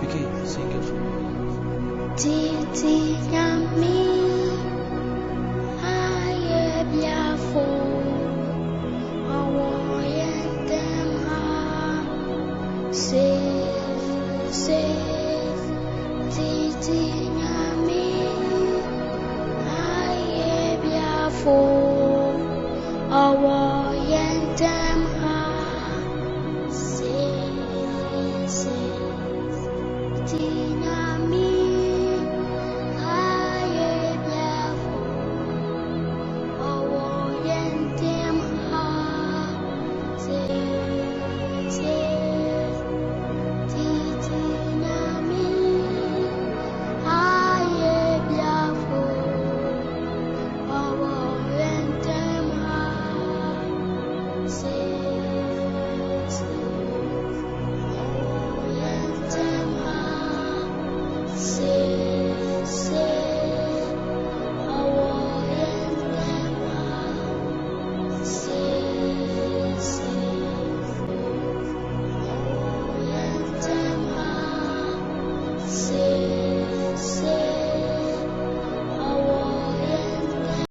Okay, sing it. Titi Yami, Aye Biafo, Awoyen Ha, say, Titi Yami, Aye Biafo, Awoyen Ha, say, Tina.